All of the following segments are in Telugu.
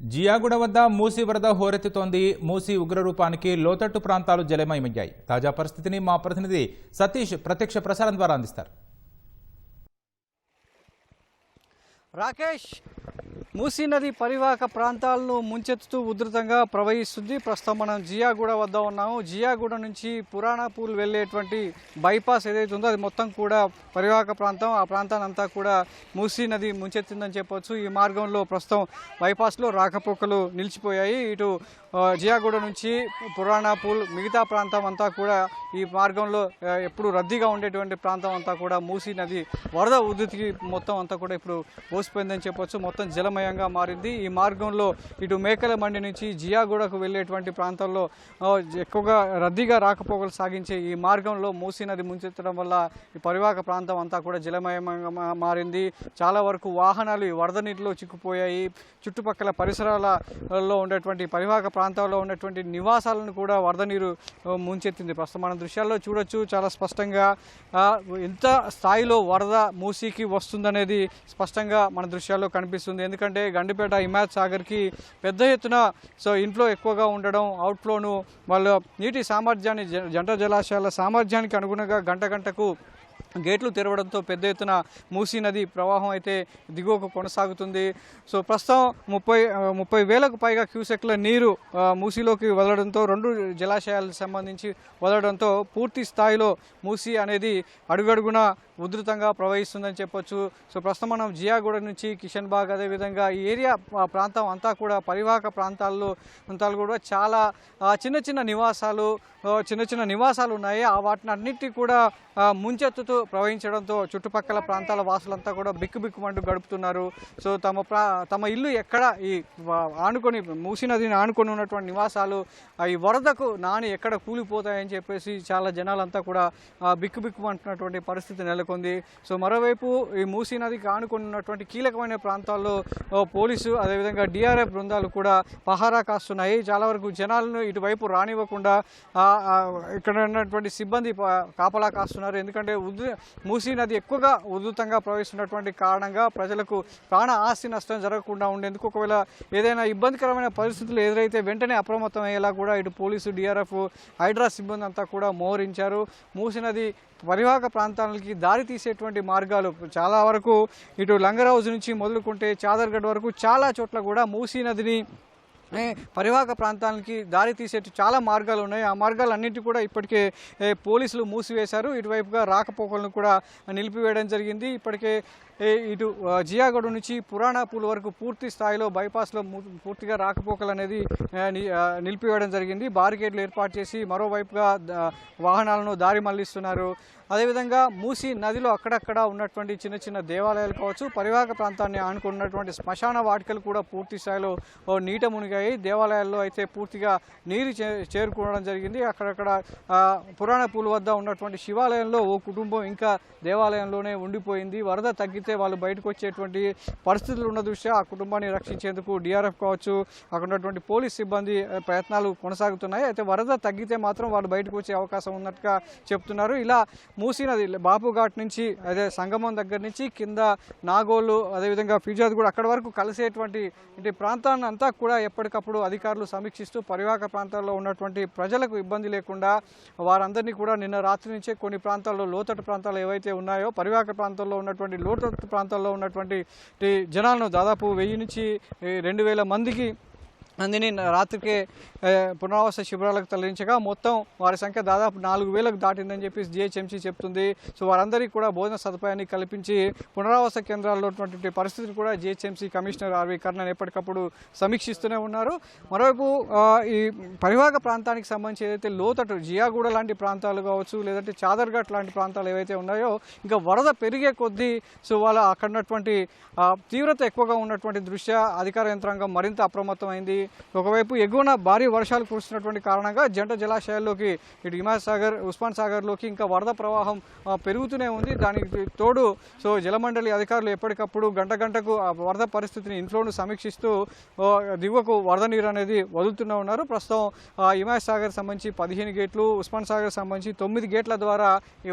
జియాగూడ వద్ద మూసీ వరద హోరెత్తుతోంది. మూసీ ఉగ్రరూపానికి లోతట్టు ప్రాంతాలు జలమయమయ్యాయి. తాజా పరిస్థితిని మా ప్రతినిధి సతీష్ ప్రత్యక్ష ప్రసారం ద్వారా అందిస్తారు. రాకేష్, మూసీ నది పరివాహక ప్రాంతాలను ముంచెత్తుతూ ఉధృతంగా ప్రవహిస్తుంది. ప్రస్తుతం మనం జియాగూడ వద్ద ఉన్నాము. జియాగూడ నుంచి పురాణాపూల్ వెళ్ళేటువంటి బైపాస్ ఏదైతే ఉందో అది మొత్తం కూడా పరివాహక ప్రాంతం. ఆ ప్రాంతాన్ని అంతా కూడా మూసీ నది ముంచెత్తిందని చెప్పవచ్చు. ఈ మార్గంలో ప్రస్తుతం బైపాస్లో రాకపోకలు నిలిచిపోయాయి. ఇటు జియాగూడ నుంచి పురాణాపూల్ మిగతా ప్రాంతం అంతా కూడా ఈ మార్గంలో ఎప్పుడు రద్దీగా ఉండేటువంటి ప్రాంతం అంతా కూడా మూసీ నది వరద ఉధృతికి మొత్తం అంతా కూడా ఇప్పుడు పోసిపోయిందని చెప్పొచ్చు. మొత్తం జలమయంగా మారింది. ఈ మార్గంలో ఇటు మేకల మండి నుంచి జియాగూడకు వెళ్ళేటువంటి ప్రాంతాల్లో ఎక్కువగా రద్దీగా రాకపోకలు సాగించే ఈ మార్గంలో మూసీ నది ముంచెత్తడం వల్ల ఈ పరివాహక ప్రాంతం అంతా కూడా జలమయంగా మారింది. చాలా వరకు వాహనాలు ఈ వరద నీటిలో చిక్కుపోయాయి. చుట్టుపక్కల పరిసరాలలో ఉండేటువంటి పరివాహక ప్రాంతాల్లో ఉన్నటువంటి నివాసాలను కూడా వరద నీరు ముంచెత్తింది. ప్రస్తుతం మన దృశ్యాల్లో చూడొచ్చు చాలా స్పష్టంగా ఎంత స్థాయిలో వరద మూసీకి వస్తుందనేది స్పష్టంగా మన దృశ్యాల్లో కనిపిస్తుంది. ఎందుకంటే గండిపేట హిమాయత్ సాగర్కి పెద్ద ఎత్తున ఇన్ఫ్లో ఎక్కువగా ఉండడం, అవుట్ఫ్లోను వాళ్ళ నీటి సామర్థ్యాన్ని జంట జలాశయాల సామర్థ్యానికి అనుగుణంగా గంటకు గేట్లు తెరవడంతో పెద్ద ఎత్తున మూసీ నది ప్రవాహం అయితే దిగువకు కొనసాగుతుంది. ప్రస్తుతం 30 వేలకు పైగా క్యూసెక్ల నీరు మూసీలోకి వదలడంతో, 2 జలాశయాలకు సంబంధించి వదలడంతో పూర్తి స్థాయిలో మూసీ అనేది అడుగడుగున ఉధృతంగా ప్రవహిస్తుందని చెప్పొచ్చు. ప్రస్తుతం మనం జియాగూడ నుంచి కిషన్ బాగ్ అదేవిధంగా ఈ ఏరియా ప్రాంతం అంతా కూడా పరివాహక ప్రాంతాల్లో కూడా చాలా చిన్న నివాసాలు ఉన్నాయి. వాటిని అన్నిటినీ కూడా ముంచెత్తుతూ ప్రవహించడంతో చుట్టుపక్కల ప్రాంతాల వాసులంతా కూడా బిక్కుమంటూ గడుపుతున్నారు. తమ ఇల్లు ఎక్కడ ఈ ఆనుకొని మూసీ నదిని ఆనుకొని ఉన్నటువంటి నివాసాలు ఈ వరదకు నాని ఎక్కడ కూలిపోతాయని చెప్పేసి చాలా జనాలంతా కూడా బిక్కుమంటున్నటువంటి పరిస్థితి నెలకొంది. మరోవైపు ఈ మూసీ నదికి ఆనుకొని ఉన్నటువంటి కీలకమైన ప్రాంతాల్లో పోలీసు అదేవిధంగా డిఆర్ఎఫ్ బృందాలు కూడా పహారా కాస్తున్నాయి. చాలా వరకు జనాలను ఇటువైపు రానివ్వకుండా ఇక్కడ ఉన్నటువంటి సిబ్బంది కాపలా కాస్తున్నారు. ఎందుకంటే మూసీ నది ఎక్కువగా ఉధృతంగా ప్రవహిస్తున్నటువంటి కారణంగా ప్రజలకు ప్రాణ ఆస్తి నష్టం జరగకుండా ఉండేందుకు, ఒకవేళ ఏదైనా ఇబ్బందికరమైన పరిస్థితులు ఎదురైతే వెంటనే అప్రమత్తం అయ్యేలా కూడా ఇటు పోలీసు, డిఆర్ఎఫ్, హైడ్రా సిబ్బంది అంతా కూడా మోహరించారు. మూసీ నది పరివాహక ప్రాంతాలకి దారి తీసేటువంటి మార్గాలు చాలా వరకు ఇటు లంగరౌజ్ నుంచి మొదలుకుంటే చాదర్గఢ్ వరకు చాలా చోట్ల కూడా మూసీ నదిని పరివాహక ప్రాంతానికి దారి తీసే చాలా మార్గాలు ఉన్నాయి. ఆ మార్గాలన్నింటి కూడా ఇప్పటికే పోలీసులు మూసివేశారు. ఇటువైపుగా రాకపోకలను కూడా నిలిపివేయడం జరిగింది. ఇప్పటికే ఇటు జియాగూడ నుంచి పురాణాపూల్ వరకు పూర్తి స్థాయిలో బైపాస్లో పూర్తిగా రాకపోకలు అనేది నిలిపివేయడం జరిగింది. బారికేడ్లు ఏర్పాటు చేసి మరోవైపుగా వాహనాలను దారి మళ్లిస్తున్నారు. అదేవిధంగా మూసీ నదిలో అక్కడక్కడ ఉన్నటువంటి చిన్న దేవాలయాలు కావచ్చు, పరివాహక ప్రాంతాన్ని ఆనుకున్నటువంటి శ్మశాన వాటికలు కూడా పూర్తి స్థాయిలో నీట మునిగాయి. దేవాలయాల్లో అయితే పూర్తిగా నీరు చేరుకోవడం జరిగింది. అక్కడక్కడ పురాణాపూల్ వద్ద ఉన్నటువంటి శివాలయంలో ఓ కుటుంబం ఇంకా దేవాలయంలోనే ఉండిపోయింది. వరద తగ్గితే వాళ్ళు బయటకు వచ్చేటువంటి పరిస్థితులు ఉన్న దృష్ట్యా ఆ కుటుంబాన్ని రక్షించేందుకు డిఆర్ఎఫ్ కావచ్చు, అక్కడ ఉన్నటువంటి పోలీస్ సిబ్బంది ప్రయత్నాలు కొనసాగుతున్నాయి. అయితే వరద తగ్గితే మాత్రం వాళ్ళు బయటకు వచ్చే అవకాశం ఉన్నట్టుగా చెప్తున్నారు. ఇలా మూసీ నది బాపుఘాట్ నుంచి అదే సంగమం దగ్గర నుంచి కింద నాగోలు అదేవిధంగా ఫిర్యాదు కూడా అక్కడ వరకు కలిసేటువంటి ప్రాంతాన్ని అంతా కూడా ఎప్పటికప్పుడు అధికారులు సమీక్షిస్తూ పరివాహక ప్రాంతాల్లో ఉన్నటువంటి ప్రజలకు ఇబ్బంది లేకుండా వారందరినీ కూడా నిన్న రాత్రి నుంచే కొన్ని ప్రాంతాల్లో లోతట్టు ప్రాంతాలు ఏవైతే ఉన్నాయో పరివాహక ప్రాంతాల్లో ఉన్నటువంటి లోతట్టు ప్రాంతాల్లో ఉన్నటువంటి జనాలను దాదాపు 1000 నుంచి 2000 మందికి అందుని రాత్రికే పునరావాస శిబిరాలకు తరలించగా మొత్తం వారి సంఖ్య దాదాపు 4000కు దాటిందని చెప్పి జిహెచ్ఎంసీ చెప్తుంది. వారందరికీ కూడా భోజన సదుపాయాన్ని కల్పించి పునరావాస కేంద్రాల్లో ఉన్నటువంటి పరిస్థితిని కూడా జిహెచ్ఎంసీ కమిషనర్ ఆర్వి కర్ణన్ ఎప్పటికప్పుడు సమీక్షిస్తూనే ఉన్నారు. మరోవైపు ఈ పరివాహక ప్రాంతానికి సంబంధించి ఏదైతే లోతట్టు జియాగూడ లాంటి ప్రాంతాలు కావచ్చు, లేదంటే చాదర్ఘాట్ లాంటి ప్రాంతాలు ఏవైతే ఉన్నాయో ఇంకా వరద పెరిగే కొద్దీ వాళ్ళ అక్కడ ఉన్నటువంటి తీవ్రత ఎక్కువగా ఉన్నటువంటి దృష్ట్యా అధికార యంత్రాంగం మరింత అప్రమత్తమైంది. ఒకవైపు ఎగువన భారీ వర్షాలు కురుస్తున్నటువంటి కారణంగా జంట జలాశయాల్లోకి ఇటు హిమాయత్ సాగర్, ఉస్మాన్ సాగర్లోకి ఇంకా వరద ప్రవాహం పెరుగుతూనే ఉంది. దానికి తోడు సో జలమండలి అధికారులు ఎప్పటికప్పుడు గంటకు ఆ వరద పరిస్థితిని ఇన్ఫ్లోను సమీక్షిస్తూ దిగువకు వరద నీరు అనేది వదులుతూనే ఉన్నారు. ప్రస్తుతం హిమాయత్ సాగర్ సంబంధించి 15 గేట్లు, ఉస్మాన్ సాగర్ సంబంధించి 9 గేట్ల ద్వారా ఈ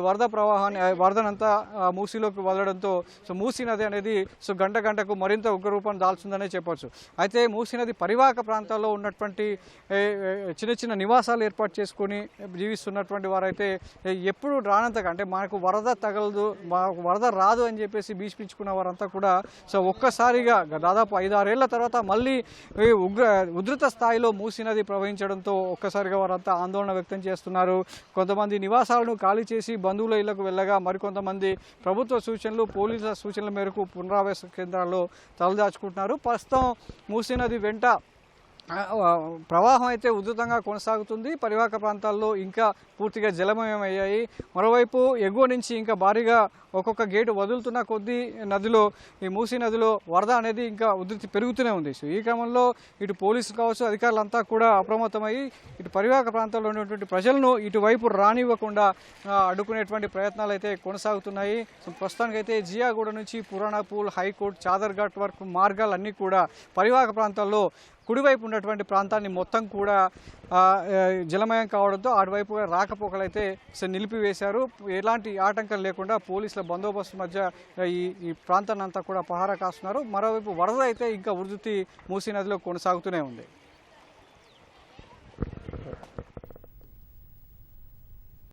వరదనంతా మూసీలోకి వదలడంతో సో మూసీ నది అనేది సో గంటకు మరింత ఉగ్రరూపం దాల్చుందనే చెప్పొచ్చు. అయితే మూసీ నది పరివాహక ప్రాంతాల్లో ఉన్నటువంటి చిన్న నివాసాలు ఏర్పాటు చేసుకొని జీవిస్తున్నటువంటి వారైతే ఎప్పుడు రానంతగా అంటే మనకు వరద తగలదు, మాకు వరద రాదు అని చెప్పేసి భీష్మించుకున్న వారంతా కూడా సో ఒక్కసారిగా దాదాపు 5-6 ఏళ్ల తర్వాత మళ్ళీ ఉధృత స్థాయిలో మూసీ నది ప్రవహించడంతో ఒక్కసారిగా వారంతా ఆందోళన వ్యక్తం చేస్తున్నారు. కొంతమంది నివాసాలను ఖాళీ చేసి బంధువుల ఇళ్లకు వెళ్ళగా మరికొంతమంది ప్రభుత్వ సూచనలు, పోలీసుల సూచనల మేరకు పునరావాస కేంద్రాల్లో తలదాచుకుంటున్నారు. ప్రస్తుతం మూసీ నది వెంట ప్రవాహం అయితే ఉధృతంగా కొనసాగుతుంది. పరివాహక ప్రాంతాల్లో ఇంకా పూర్తిగా జలమయమయ్యాయి. మరోవైపు ఎగువ నుంచి ఇంకా భారీగా ఒక్కొక్క గేటు వదులుతున్న కొద్దీ ఈ మూసీ నదిలో వరద అనేది ఇంకా ఉధృతి పెరుగుతూనే ఉంది. సో ఈ క్రమంలో ఇటు పోలీసులు కావచ్చు, అధికారులంతా కూడా అప్రమత్తమయ్యి ఇటు పరివాహక ప్రాంతాల్లో ఉన్నటువంటి ప్రజలను ఇటువైపు రానివ్వకుండా అడ్డుకునేటువంటి ప్రయత్నాలు అయితే కొనసాగుతున్నాయి. సో ప్రస్తుతానికైతే జియాగూడ నుంచి పురాణాపూల్, హైకోర్టు, చాదర్ఘాట్ వరకు మార్గాలన్నీ కూడా పరివాహక ప్రాంతాల్లో కుడివైపు ఉన్నటువంటి ప్రాంతాన్ని మొత్తం కూడా జలమయం కావడంతో అటువైపు రాకపోకలైతే నిలిపివేశారు. ఎలాంటి ఆటంకాలు లేకుండా పోలీసుల బందోబస్తు మధ్య ఈ ప్రాంతాన్ని అంతా కూడా పహారా కాస్తున్నారు. మరోవైపు వరద అయితే ఇంకా ఉధృతి మూసీ నదిలో కొనసాగుతూనే ఉంది.